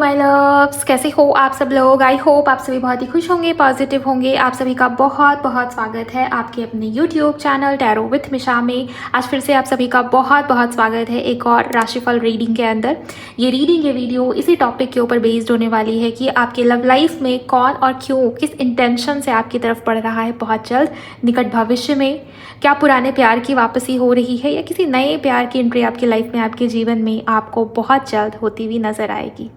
My loves, कैसे हो आप सब लोग। आई होप आप सभी बहुत ही खुश होंगे, पॉजिटिव होंगे। आप सभी का बहुत बहुत स्वागत है आपके अपने यूट्यूब चैनल टैरो विथ मिशा में। आज फिर से आप सभी का बहुत बहुत स्वागत है एक और राशिफल रीडिंग के अंदर। ये रीडिंग, ये वीडियो इसी टॉपिक के ऊपर बेस्ड होने वाली है कि आपके लव लाइफ में कौन और क्यों, किस इंटेंशन से आपकी तरफ बढ़ रहा है बहुत जल्द निकट भविष्य में। क्या पुराने प्यार की वापसी हो रही है या किसी नए प्यार की एंट्री आपकी लाइफ में, आपके जीवन में आपको बहुत जल्द होती हुई नजर आएगी।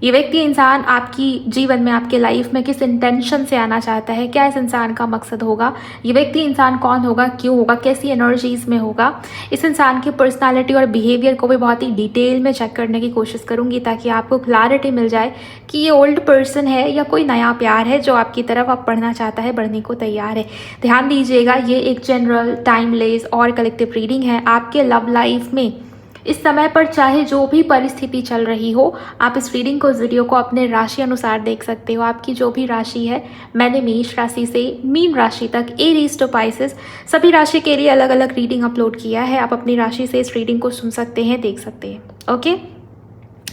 ये व्यक्ति इंसान आपकी जीवन में, आपके लाइफ में किस इंटेंशन से आना चाहता है, क्या इस इंसान का मकसद होगा, ये व्यक्ति इंसान कौन होगा, क्यों होगा, कैसी एनर्जीज में होगा। इस इंसान की पर्सनालिटी और बिहेवियर को भी बहुत ही डिटेल में चेक करने की कोशिश करूंगी ताकि आपको क्लैरिटी मिल जाए कि ये ओल्ड पर्सन है या कोई नया प्यार है जो आपकी तरफ अब बढ़ना चाहता है, बढ़ने को तैयार है। ध्यान दीजिएगा, ये एक जनरल, टाइमलेस और कलेक्टिव रीडिंग है। आपके लव लाइफ में इस समय पर चाहे जो भी परिस्थिति चल रही हो, आप इस रीडिंग को, इस वीडियो को अपने राशि अनुसार देख सकते हो। आपकी जो भी राशि है, मैंने मेष राशि से मीन राशि तक, एरीज टू पाइसेस, सभी राशि के लिए अलग अलग रीडिंग अपलोड किया है। आप अपनी राशि से इस रीडिंग को सुन सकते हैं, देख सकते हैं। ओके,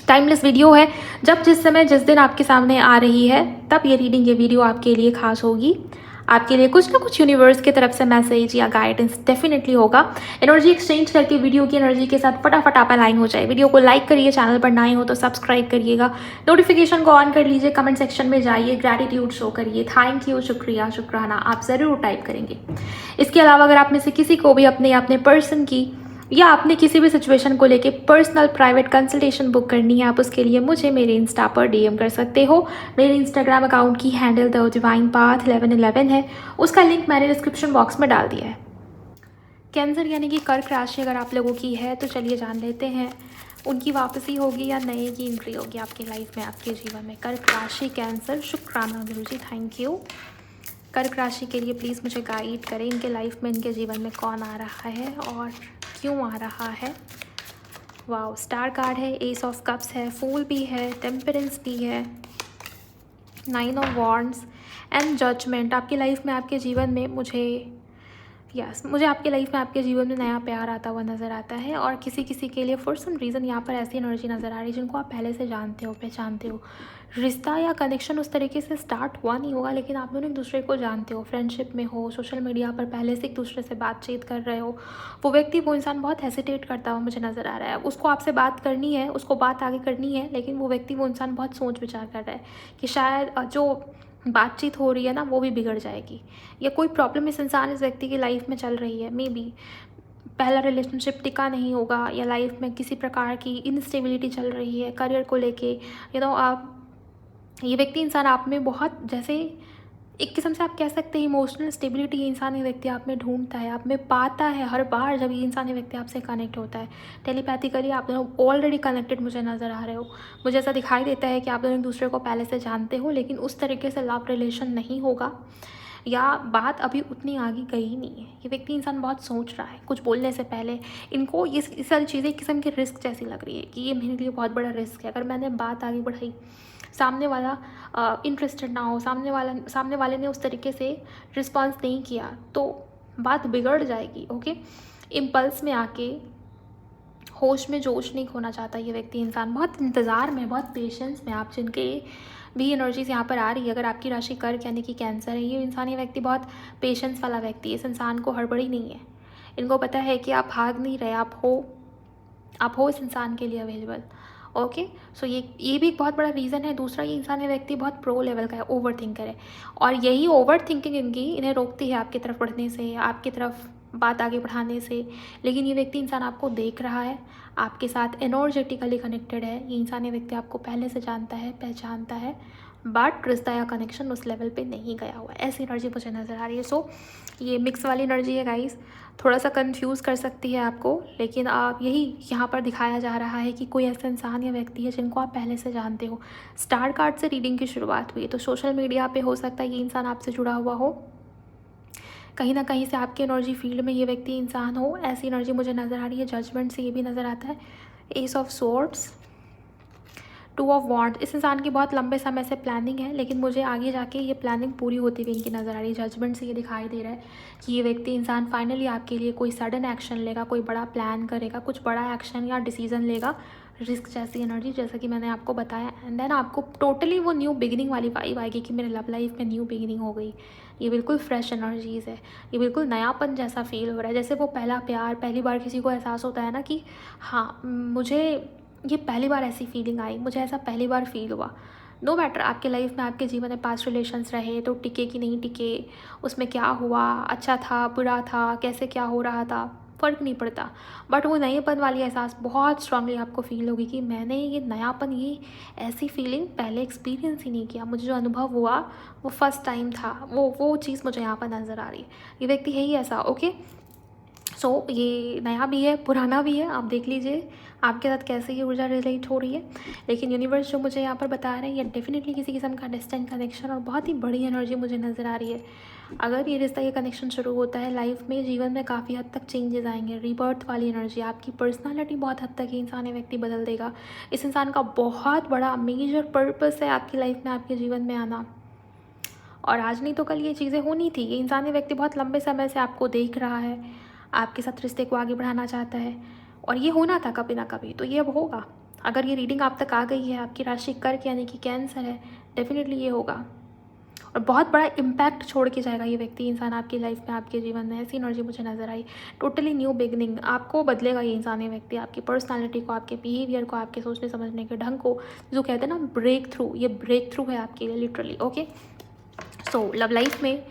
टाइमलेस वीडियो है। जब जिस समय जिस दिन आपके सामने आ रही है तब ये रीडिंग, ये वीडियो आपके लिए खास होगी। आपके लिए कुछ ना कुछ यूनिवर्स की तरफ से मैसेज या गाइडेंस डेफिनेटली होगा। एनर्जी एक्सचेंज करके वीडियो की एनर्जी के साथ फटाफट आप अलाइन हो जाए। वीडियो को लाइक करिए, चैनल पर नए हो तो सब्सक्राइब करिएगा, नोटिफिकेशन को ऑन कर लीजिए, कमेंट सेक्शन में जाइए, ग्रैटिट्यूड शो करिए, थैंक यू, शुक्रिया, शुक्राना आप ज़रूर टाइप करेंगे। इसके अलावा अगर आप में से किसी को भी अपने पर्सन की या आपने किसी भी सिचुएशन को लेके पर्सनल प्राइवेट कंसल्टेशन बुक करनी है, आप उसके लिए मुझे मेरे इंस्टा पर डीएम कर सकते हो। मेरे इंस्टाग्राम अकाउंट की हैंडल द डिवाइन पाथ 1111 है, उसका लिंक मैंने डिस्क्रिप्शन बॉक्स में डाल दिया है। कैंसर यानी कि कर्क राशि अगर आप लोगों की है तो चलिए जान लेते हैं उनकी वापसी होगी या नए की एंट्री होगी आपकी लाइफ में, आपके जीवन में। कर्क राशि, कैंसर, शुक्राना गुरु जी, थैंक यू। कर्क राशि के लिए प्लीज़ मुझे गाइड करें, इनके लाइफ में, इनके जीवन में कौन आ रहा है और क्यों आ रहा है। वाओ, स्टार कार्ड है, एस ऑफ कप्स है, फूल भी है, टेम्परेंस भी है, 9 ऑफ वॉन्ड्स एंड जजमेंट। आपकी लाइफ में, आपके जीवन में मुझे आपके लाइफ में, आपके जीवन में नया प्यार आता हुआ नज़र आता है। और किसी किसी के लिए फॉर सम रीज़न यहाँ पर ऐसी एनर्जी नज़र आ रही है जिनको आप पहले से जानते हो, पहचानते हो। रिश्ता या कनेक्शन उस तरीके से स्टार्ट हुआ नहीं होगा, लेकिन आप दोनों एक दूसरे को जानते हो, फ्रेंडशिप में हो, सोशल मीडिया पर पहले से एक दूसरे से बातचीत कर रहे हो। वो व्यक्ति, वो इंसान बहुत हेसिटेट करता हुआ मुझे नज़र आ रहा है। उसको आपसे बात करनी है, उसको बात आगे करनी है, लेकिन वो व्यक्ति, वो इंसान बहुत सोच विचार कर रहा है कि शायद जो बातचीत हो रही है ना वो भी बिगड़ जाएगी, या कोई प्रॉब्लम इस व्यक्ति की लाइफ में चल रही है। मे बी पहला रिलेशनशिप टिका नहीं होगा, या लाइफ में किसी प्रकार की इनस्टेबिलिटी चल रही है करियर को लेके। आप, ये व्यक्ति इंसान आप में बहुत, जैसे एक किस्म से आप कह सकते हैं इमोशनल स्टेबिलिटी ये इंसान, ये व्यक्ति आप में ढूंढता है, आप में पाता है हर बार जब ये इंसान, ये व्यक्ति आपसे कनेक्ट होता है। टेलीपैथिकली आप दोनों ऑलरेडी कनेक्टेड मुझे नज़र आ रहे हो। मुझे ऐसा दिखाई देता है कि आप दोनों एक दूसरे को पहले से जानते हो, लेकिन उस तरीके से लव रिलेशन नहीं होगा, या बात अभी उतनी आगे गई नहीं है। ये व्यक्ति इंसान बहुत सोच रहा है कुछ बोलने से पहले। इनको ये सारी चीज़ें एक किस्म की रिस्क जैसी लग रही है कि ये मेरे लिए बहुत बड़ा रिस्क है। अगर मैंने बात आगे बढ़ाई, सामने वाला इंटरेस्टेड ना हो, सामने वाले ने उस तरीके से रिस्पॉन्स नहीं किया तो बात बिगड़ जाएगी। ओके, इम्पल्स में आके होश में जोश नहीं खोना चाहता ये व्यक्ति इंसान, बहुत इंतज़ार में, बहुत पेशेंस में। आप जिनके भी एनर्जीज यहाँ पर आ रही है, अगर आपकी राशि कर्क यानी कि कैंसर है, ये इंसान, ये व्यक्ति बहुत पेशेंस वाला व्यक्ति है। इस इंसान को हड़बड़ी नहीं है, इनको पता है कि आप भाग नहीं रहे, आप हो इस इंसान के लिए अवेलेबल। ओके, सो ये भी एक बहुत बड़ा रीज़न है। दूसरा, ये इंसान, ये व्यक्ति बहुत प्रो लेवल का है, ओवर थिंकर है, और यही ओवर थिंकिंग इन्हें रोकती है आपकी तरफ बढ़ने से, आपकी तरफ बात आगे बढ़ाने से। लेकिन ये व्यक्ति इंसान आपको देख रहा है, आपके साथ एनर्जेटिकली कनेक्टेड है। ये इंसान, ये व्यक्ति आपको पहले से जानता है, पहचानता है, बट रिश्ता या कनेक्शन उस लेवल पे नहीं गया हुआ है, ऐसी एनर्जी मुझे नज़र आ रही है। सो ये मिक्स वाली एनर्जी है गाइस, थोड़ा सा कंफ्यूज कर सकती है आपको, लेकिन यही यहाँ पर दिखाया जा रहा है कि कोई ऐसा इंसान या व्यक्ति है जिनको आप पहले से जानते हो। स्टार कार्ड से रीडिंग की शुरुआत हुई है, तो सोशल मीडिया पे हो सकता है ये इंसान आपसे जुड़ा हुआ हो, कहीं ना कहीं से आपके एनर्जी फील्ड में ये व्यक्ति इंसान हो, ऐसी एनर्जी मुझे नज़र आ रही है। जजमेंट से ये भी नज़र आता है, S of swords, 2 of wands. इस इंसान की बहुत लंबे समय से प्लानिंग है, लेकिन मुझे आगे जाके ये प्लानिंग पूरी होती हुई इनकी नज़र आ रही है। जजमेंट से ये दिखाई दे रहा है कि ये व्यक्ति इंसान फाइनली आपके लिए कोई सडन एक्शन लेगा, कोई बड़ा प्लान करेगा, कुछ बड़ा एक्शन या डिसीजन लेगा रिस्क जैसी एनर्जी, जैसा कि मैंने आपको बताया। एंड देन आपको टोटली वो न्यू बिगिनिंग वाली वाइब आएगी कि मेरे लव लाइफ में न्यू बिगिनिंग हो गई। ये बिल्कुल फ्रेश एनर्जीज़ है, ये बिल्कुल नयापन जैसा फील हो रहा है, जैसे वो पहला प्यार, पहली बार किसी को एहसास होता है ना कि हाँ मुझे ये पहली बार ऐसी फीलिंग आई, मुझे ऐसा पहली बार फील हुआ। नो मैटर आपके लाइफ में, आपके जीवन में पास्ट रिलेशंस रहे तो टिके कि नहीं टिके, उसमें क्या हुआ, अच्छा था बुरा था, कैसे क्या हो रहा था, फ़र्क नहीं पड़ता। बट वो नएपन वाली एहसास बहुत स्ट्रांगली आपको फील होगी कि मैंने ये नयापन, ये ऐसी फीलिंग पहले एक्सपीरियंस ही नहीं किया, मुझे जो अनुभव हुआ वो फर्स्ट टाइम था, वो चीज़ मुझे यहाँ पर नज़र आ रही है। ये व्यक्ति है ही ऐसा। ओके, सो ये नया भी है, पुराना भी है, आप देख लीजिए आपके साथ कैसे ये ऊर्जा रिलेट हो रही है। लेकिन यूनिवर्स जो मुझे यहाँ पर बता रहे हैं, ये डेफिनेटली किसी किस्म का डिस्टेंट कनेक्शन और बहुत ही बड़ी एनर्जी मुझे नज़र आ रही है। अगर ये रिश्ता, ये कनेक्शन शुरू होता है, लाइफ में, जीवन में काफ़ी हद तक चेंजेस आएंगे, रीबर्थ वाली एनर्जी, आपकी पर्सनालिटी बहुत हद तक ये इंसान, ये व्यक्ति बदल देगा। इस इंसान का बहुत बड़ा मेजर पर्पस है आपकी लाइफ में, आपके जीवन में आना, और आज नहीं तो कल ये चीज़ें होनी थी। ये इंसान, ये व्यक्ति बहुत लंबे समय से आपको देख रहा है, आपके साथ रिश्ते को आगे बढ़ाना चाहता है, और ये होना था कभी ना कभी, तो ये अब होगा। अगर ये रीडिंग आप तक आ गई है, आपकी राशि कर्क यानी कि कैंसर है, डेफिनेटली ये होगा, और बहुत बड़ा इम्पैक्ट छोड़ के जाएगा ये व्यक्ति, इंसान आपकी लाइफ में, आपके जीवन में। ऐसी एनर्जी मुझे नज़र आई। टोटली न्यू बिगनिंग, आपको बदलेगा ये इंसान, ये व्यक्ति, आपकी पर्सनालिटी को, आपके बिहेवियर को, आपके सोचने समझने के ढंग को, जो कहते हैं ना ब्रेक थ्रू, ये ब्रेक थ्रू है आपके लिए literally. Okay, so love life में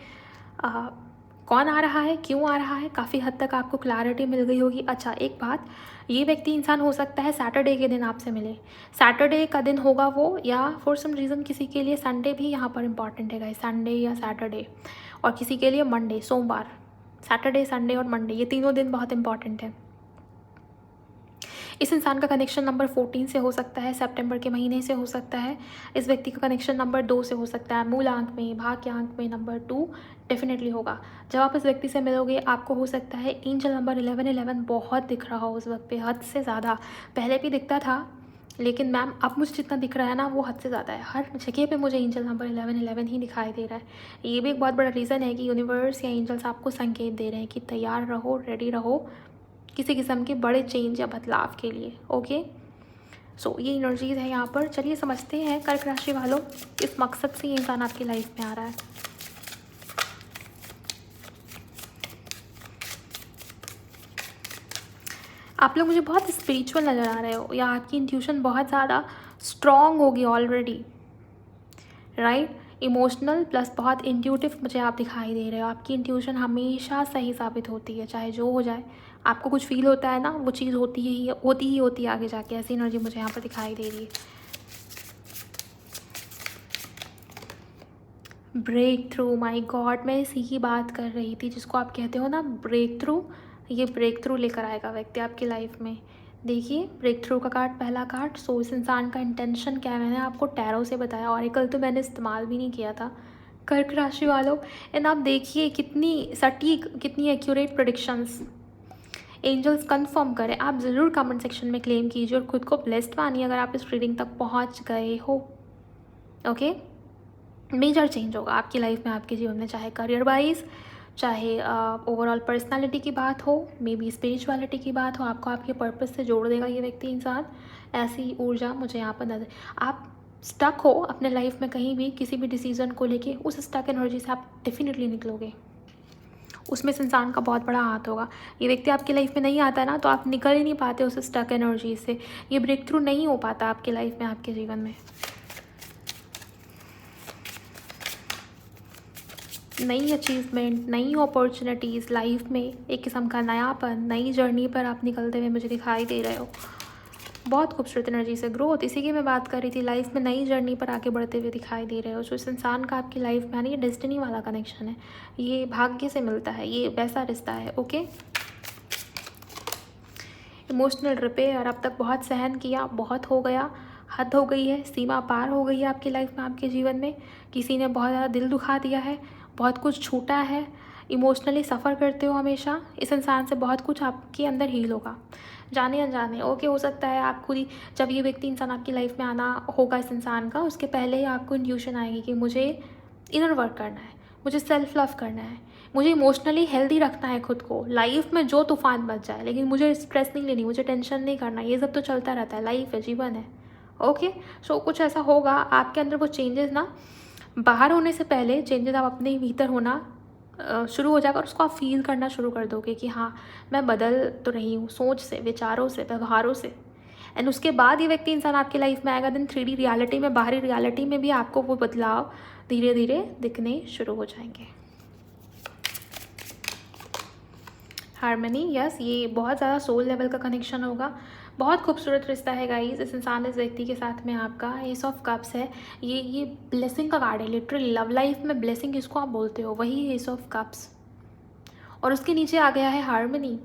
कौन आ रहा है, क्यों आ रहा है, काफ़ी हद तक आपको क्लैरिटी मिल गई होगी। अच्छा, एक बात, ये व्यक्ति इंसान हो सकता है सैटरडे के दिन आपसे मिले, सैटरडे का दिन होगा वो, या फॉर सम रीज़न किसी के लिए संडे भी यहाँ पर इंपॉर्टेंट है गाइस, संडे या सैटरडे, और किसी के लिए मंडे, सोमवार। सैटरडे, संडे और मंडे, ये तीनों दिन बहुत इंपॉर्टेंट है। इस इंसान का कनेक्शन नंबर 14 से हो सकता है, सितंबर के महीने से हो सकता है। इस व्यक्ति का कनेक्शन नंबर 2 से हो सकता है, मूलांक में, भाग्यांक में नंबर 2 डेफिनेटली होगा। जब आप इस व्यक्ति से मिलोगे, आपको हो सकता है एंजल नंबर 1111 बहुत दिख रहा हो उस वक्त पे, हद से ज़्यादा। पहले भी दिखता था, लेकिन मैम अब मुझे जितना दिख रहा है ना, वो हद से ज़्यादा है। हर जगह पे मुझे एंजल नंबर 1111 ही दिखाई दे रहा है। ये भी एक बहुत बड़ा रीज़न है कि यूनिवर्स या एंजल्स आपको संकेत दे रहे हैं कि तैयार रहो, रेडी रहो किसी किस्म के बड़े चेंज या बदलाव के लिए। ओके, सो ये एनर्जीज है यहाँ पर। चलिए समझते हैं कर्क राशि वालों, किस मकसद से ये इंसान आपकी लाइफ में आ रहा है। आप लोग मुझे बहुत स्पिरिचुअल नज़र आ रहे हो, या आपकी इंट्यूशन बहुत ज़्यादा स्ट्रॉन्ग होगी ऑलरेडी, राइट। इमोशनल प्लस बहुत इंट्यूटिव मुझे आप दिखाई दे रहे हो। आपकी इंट्यूशन हमेशा सही साबित होती है, चाहे जो हो जाए। आपको कुछ फील होता है ना, वो चीज़ होती ही आगे जाके। ऐसी एनर्जी मुझे यहाँ पर दिखाई दे रही है। ब्रेक थ्रू, माई गॉड, मैं इसी की बात कर रही थी, जिसको आप कहते हो ना ब्रेक थ्रू। ये ब्रेक थ्रू लेकर आएगा व्यक्ति आपकी लाइफ में। देखिए, ब्रेक थ्रू का कार्ड, पहला कार्ड। सो इस इंसान का इंटेंशन क्या है, मैंने आपको टैरो से बताया, ऑरेकल तो मैंने इस्तेमाल भी नहीं किया था कर्क राशि वालों। एंड आप देखिए कितनी सटीक, कितनी एक्यूरेट प्रेडिक्शंस एंजल्स कंफर्म करें। आप ज़रूर कमेंट सेक्शन में क्लेम कीजिए और खुद को ब्लेस्ड मानिए अगर आप इस रीडिंग तक पहुंच गए हो। ओके, मेजर चेंज होगा आपकी लाइफ में, आपके जीवन में, चाहे करियर वाइज, चाहे ओवरऑल पर्सनालिटी की बात हो, मे बी स्पिरिचुअलिटी की बात हो। आपको आपके पर्पस से जोड़ देगा ये व्यक्ति इंसान। ऐसी ऊर्जा मुझे यहाँ पर नजर। आप स्टक हो अपने लाइफ में कहीं भी, किसी भी डिसीजन को लेके, उस स्टक एनर्जी से आप डेफिनेटली निकलोगे। उसमें इस इंसान का बहुत बड़ा हाथ होगा। ये व्यक्ति आपकी लाइफ में नहीं आता ना, तो आप निकल ही नहीं पाते उस स्टक एनर्जी से। ये ब्रेक थ्रू नहीं हो पाता आपकी लाइफ में, आपके जीवन में। नई अचीवमेंट, नई अपॉर्चुनिटीज़ लाइफ में, एक किस्म का नयापन, नई जर्नी पर आप निकलते हुए मुझे दिखाई दे रहे हो। बहुत खूबसूरत एनर्जी से ग्रोथ, इसी की मैं बात कर रही थी। लाइफ में नई जर्नी पर आगे बढ़ते हुए दिखाई दे रहे हो। जो इस इंसान का आपकी लाइफ में आना, ये डेस्टिनी वाला कनेक्शन है, ये भाग्य से मिलता है, ये वैसा रिश्ता है। ओके, इमोशनल रिपेयर, अब तक बहुत सहन किया, बहुत हो गया, हद हो गई है, सीमा पार हो गई है आपकी लाइफ में, आपके जीवन में। किसी ने बहुत ज़्यादा दिल दुखा दिया है, बहुत कुछ छूटा है, इमोशनली सफ़र करते हो हमेशा। इस इंसान से बहुत कुछ आपके अंदर हील होगा, जाने अनजाने। ओके, हो सकता है आप खुद ही, जब ये व्यक्ति इंसान आपकी लाइफ में आना होगा इस इंसान का, उसके पहले ही आपको इंट्यूशन आएगी कि मुझे इनर वर्क करना है, मुझे सेल्फ लव करना है, मुझे इमोशनली हेल्दी रखना है खुद को। लाइफ में जो तूफान मच जाए, लेकिन मुझे स्ट्रेस नहीं लेनी, मुझे टेंशन नहीं करना। ये सब तो चलता रहता है, लाइफ है, जीवन है। ओके, सो कुछ ऐसा होगा आपके अंदर, वो चेंजेस ना बाहर होने से पहले चेंजेस आप अपने भीतर होना शुरू हो जाएगा, और उसको आप फील करना शुरू कर दोगे कि हाँ, मैं बदल तो रही हूँ, सोच से, विचारों से, व्यवहारों से। एंड उसके बाद ये व्यक्ति इंसान आपकी लाइफ में आएगा, देन 3D रियलिटी में, बाहरी रियलिटी में भी आपको वो बदलाव धीरे धीरे दिखने शुरू हो जाएंगे। हार्मनी, यस, ये बहुत ज़्यादा सोल लेवल का कनेक्शन होगा। बहुत खूबसूरत रिश्ता है गाइस इस इंसान, इस व्यक्ति के साथ में आपका। एस ऑफ कप्स है, ये ब्लेसिंग का कार्ड है। लिटरली लव लाइफ में ब्लेसिंग किसको आप बोलते हो, वही एस ऑफ कप्स। और उसके नीचे आ गया है हार्मनी।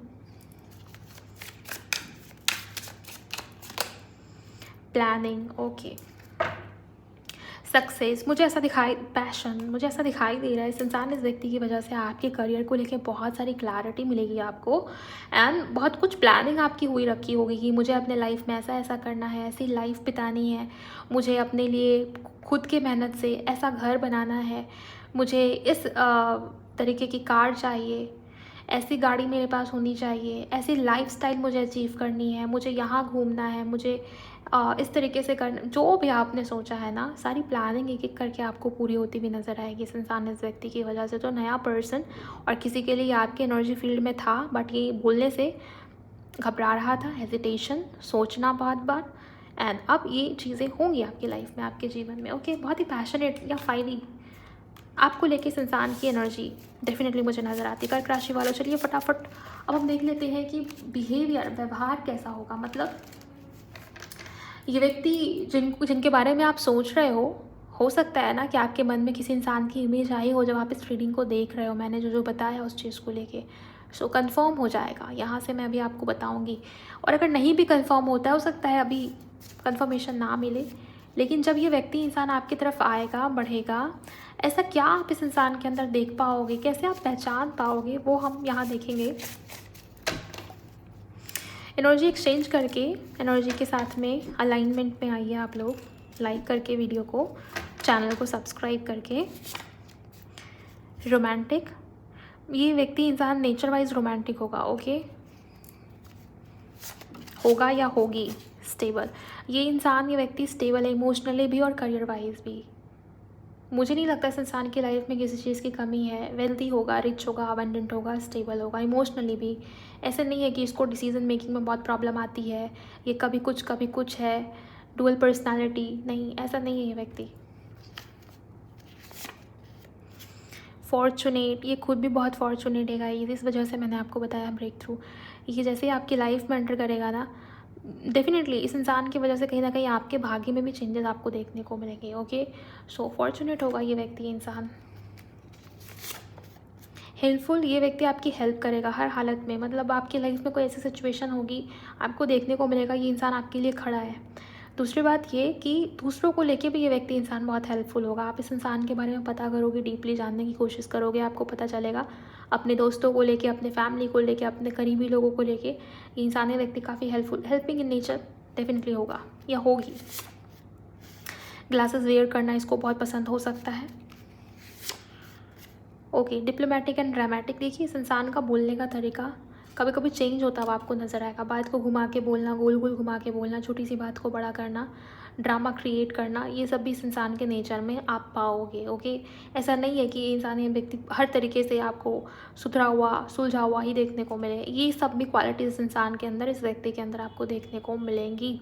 Planning, okay. सक्सेस, मुझे ऐसा दिखाई, पैशन, मुझे ऐसा दिखाई दे रहा है इस इंसान, इस व्यक्ति की वजह से आपके करियर को लेके बहुत सारी क्लैरिटी मिलेगी आपको। एंड बहुत कुछ प्लानिंग आपकी हुई रखी होगी कि मुझे अपने लाइफ में ऐसा ऐसा करना है, ऐसी लाइफ बितानी है, मुझे अपने लिए खुद के मेहनत से ऐसा घर बनाना है, मुझे इस तरीके की कार चाहिए, ऐसी गाड़ी मेरे पास होनी चाहिए, ऐसी लाइफस्टाइल मुझे अचीव करनी है, मुझे यहाँ घूमना है, मुझे इस तरीके से करना। जो भी आपने सोचा है ना, सारी प्लानिंग एक एक करके आपको पूरी होती हुई नज़र आएगी इस इंसान, इस व्यक्ति की वजह से। तो नया पर्सन और किसी के लिए आपके एनर्जी फील्ड में था, बट ये बोलने से घबरा रहा था, हेजिटेशन, सोचना बहुत बार। एंड अब ये चीज़ें होंगी आपकी लाइफ में, आपके जीवन में। ओके, बहुत ही पैशनेट या फायरी आपको लेके इस इंसान की एनर्जी डेफिनेटली मुझे नज़र आती है। कर्क राशि वालों, चलिए फटाफट अब हम देख लेते हैं कि बिहेवियर, व्यवहार कैसा होगा। मतलब ये व्यक्ति जिनके बारे में आप सोच रहे हो सकता है ना कि आपके मन में किसी इंसान की इमेज आई हो जब आप इस रीडिंग को देख रहे हो। मैंने जो बताया उस चीज़ को लेके, सो कंफर्म हो जाएगा यहाँ से, मैं अभी आपको बताऊँगी। और अगर नहीं भी कंफर्म होता है, हो सकता है अभी कंफर्मेशन ना मिले, लेकिन जब ये व्यक्ति इंसान आपकी तरफ आएगा, बढ़ेगा, ऐसा क्या आप इस इंसान के अंदर देख पाओगे, कैसे आप पहचान पाओगे, वो हम यहाँ देखेंगे। एनर्जी एक्सचेंज करके, एनर्जी के साथ में अलाइनमेंट में आइए आप लोग, लाइक करके वीडियो को, चैनल को सब्सक्राइब करके। रोमांटिक, ये व्यक्ति इंसान नेचर वाइज रोमांटिक होगा। ओके, होगा या होगी स्टेबल। ये इंसान, ये व्यक्ति स्टेबल है इमोशनली भी और करियर वाइज भी। मुझे नहीं लगता इस इंसान की लाइफ में किसी चीज़ की कमी है। वेल्दी होगा, रिच होगा, अबंडेंट होगा, स्टेबल होगा इमोशनली भी। ऐसे नहीं है कि इसको डिसीजन मेकिंग में बहुत प्रॉब्लम आती है, ये कभी कुछ है, डुअल पर्सनालिटी, नहीं, ऐसा नहीं है ये व्यक्ति। फॉर्चुनेट, ये खुद भी बहुत फॉर्चुनेट है गाइस, इस वजह से मैंने आपको बताया ब्रेक थ्रू। ये जैसे ही आपकी लाइफ में एंटर करेगा ना, डेफिनेटली इस इंसान की वजह से कहीं ना कहीं आपके भाग्य में भी चेंजेस आपको देखने को मिलेंगे। ओके, सो फॉर्चुनेट होगा ये व्यक्ति, इंसान। हेल्पफुल, ये व्यक्ति आपकी हेल्प करेगा हर हालत में। मतलब आपकी लाइफ में कोई ऐसी सिचुएशन होगी, आपको देखने को मिलेगा ये इंसान आपके लिए खड़ा है। दूसरी बात ये कि दूसरों को लेके भी ये व्यक्ति इंसान बहुत हेल्पफुल होगा। आप इस इंसान के बारे में पता करोगे, डीपली जानने की कोशिश करोगे, आपको पता चलेगा अपने दोस्तों को लेके, अपने फैमिली को लेके, अपने करीबी लोगों को लेके, ये इंसान, ये व्यक्ति काफ़ी हेल्पिंग इन नेचर डेफिनेटली होगा या होगी। ग्लासेस वेयर करना इसको बहुत पसंद हो सकता है। ओके, डिप्लोमेटिक एंड ड्रामेटिक, देखिए इस इंसान का बोलने का तरीका कभी कभी चेंज होता हुआ आपको नज़र आएगा। बात को घुमा के बोलना, गोल गोल घुमा के बोलना, छोटी सी बात को बड़ा करना, ड्रामा क्रिएट करना, ये सब भी इस इंसान के नेचर में आप पाओगे। ओके, ऐसा नहीं है कि ये इंसान, ये व्यक्ति हर तरीके से आपको सुधरा हुआ, सुलझा हुआ ही देखने को मिले। ये सब भी क्वालिटीज़ इस इंसान के अंदर, इस व्यक्ति के अंदर आपको देखने को मिलेंगी।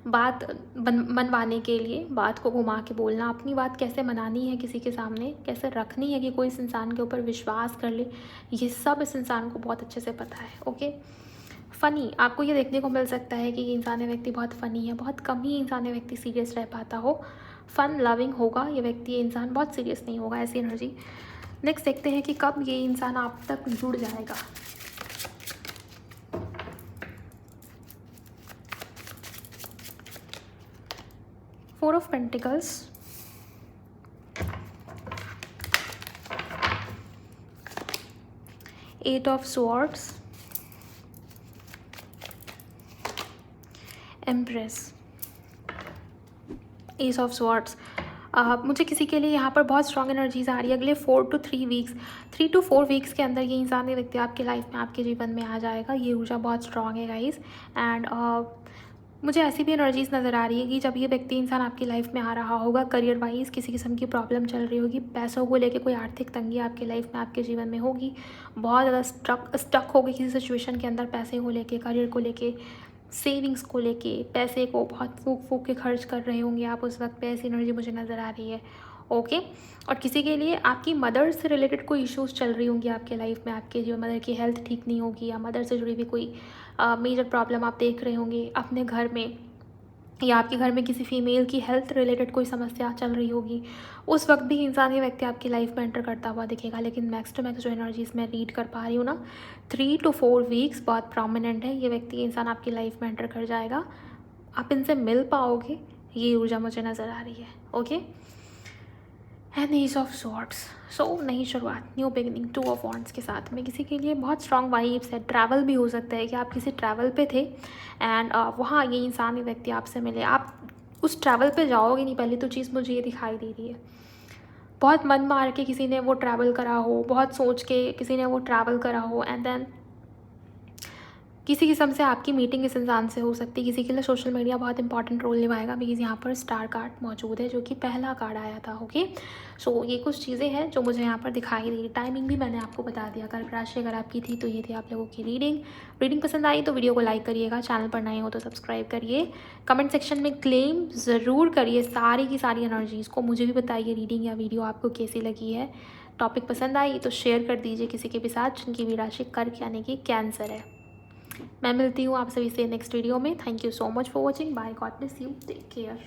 बात मनवाने के लिए, बात को घुमा के बोलना, अपनी बात कैसे मनानी है किसी के सामने, कैसे रखनी है कि कोई इस इंसान के ऊपर विश्वास कर ले, ये सब इस इंसान को बहुत अच्छे से पता है। ओके, फ़नी, आपको ये देखने को मिल सकता है कि ये इंसान व्यक्ति बहुत फ़नी है। बहुत कम ही इंसान व्यक्ति सीरियस रह पाता हो, फ़न लविंग होगा ये व्यक्ति, ये इंसान बहुत सीरियस नहीं होगा, ऐसी एनर्जी। नेक्स्ट देखते हैं कि कब ये इंसान आप तक जुड़ जाएगा। Four of Pentacles, Eight of Swords, Empress, Ace of Swords। मुझे किसी के लिए यहाँ पर बहुत स्ट्रॉन्ग एनर्जीज आ रही है अगले 4 to 3 वीक्स। 3 to 4 वीक्स के अंदर ये इंसान, ये व्यक्ति आपकी लाइफ में, आपके जीवन में आ जाएगा। ये ऊर्जा बहुत स्ट्रांग है गाइस। एंड मुझे ऐसी भी एनर्जीज नज़र आ रही है कि जब ये व्यक्ति इंसान आपकी लाइफ में आ रहा होगा, करियर वाइज किसी किस्म की प्रॉब्लम चल रही होगी, पैसों को लेके कोई आर्थिक तंगी आपकी लाइफ में, आपके जीवन में होगी, बहुत ज़्यादा स्टक होगी किसी सिचुएशन के अंदर, पैसे को लेके, करियर को लेके, सेविंग्स को लेके, पैसे को बहुत फूक फूक के खर्च कर रहे होंगे आप उस वक्त पे। ऐसी एनर्जी मुझे नज़र आ रही है। ओके। और किसी के लिए आपकी मदर से रिलेटेड कोई इश्यूज चल रही होंगी आपके लाइफ में, आपके जो मदर की हेल्थ ठीक नहीं होगी, या मदर से जुड़ी हुई कोई मेजर प्रॉब्लम आप देख रहे होंगे अपने घर में, या आपके घर में किसी फीमेल की हेल्थ रिलेटेड कोई समस्या चल रही होगी। उस वक्त भी इंसान, ये व्यक्ति आपकी लाइफ में एंटर करता हुआ दिखेगा। लेकिन मैक्स टू मैक्स जो एनर्जीज मैं रीड कर पा रही हूँ ना, 3 to 4 वीक्स बहुत प्रोमिनेंट है। ये व्यक्ति, इंसान आपकी लाइफ में एंटर कर जाएगा, आप इनसे मिल पाओगे, ये ऊर्जा मुझे नज़र आ रही है। Okay. And age of sorts. So नई शुरुआत, न्यू बिगिनिंग, 2 ऑफ वॉन्ड्स के साथ में किसी के लिए बहुत स्ट्रॉन्ग वाइब्स है। ट्रैवल भी हो सकता है कि आप किसी ट्रैवल पे थे एंड वहाँ ये इंसान, ये व्यक्ति आपसे मिले। आप उस ट्रैवल पे जाओगे नहीं, पहली तो चीज़ मुझे ये दिखाई दे रही है। बहुत मन मार के किसी ने वो ट्रैवल करा हो, बहुत सोच के किसी ने वो ट्रैवल करा हो, एंड देन किसी किस्म से आपकी मीटिंग इस इंसान से हो सकती है। किसी के लिए सोशल मीडिया बहुत इंपॉर्टेंट रोल निभाएगा, बिकॉज यहाँ पर स्टार कार्ड मौजूद है जो कि पहला कार्ड आया था। ओके। सो ये कुछ चीज़ें हैं जो मुझे यहाँ पर दिखाई दी। टाइमिंग भी मैंने आपको बता दिया। कर्क राशि अगर आपकी थी तो ये थी आप लोगों की रीडिंग पसंद आई तो वीडियो को लाइक करिएगा, चैनल पर नए हो तो सब्सक्राइब करिए, कमेंट सेक्शन में क्लेम ज़रूर करिए सारी की सारी एनर्जीज़ को। मुझे भी बताइए रीडिंग या वीडियो आपको कैसी लगी है। टॉपिक पसंद आई तो शेयर कर दीजिए किसी के भी साथ जिनकी भी राशि कर्क यानी कि कैंसर है। मैं मिलती हूँ आप सभी से नेक्स्ट वीडियो में। Thank you so much for watching. Bye, god bless you, take care.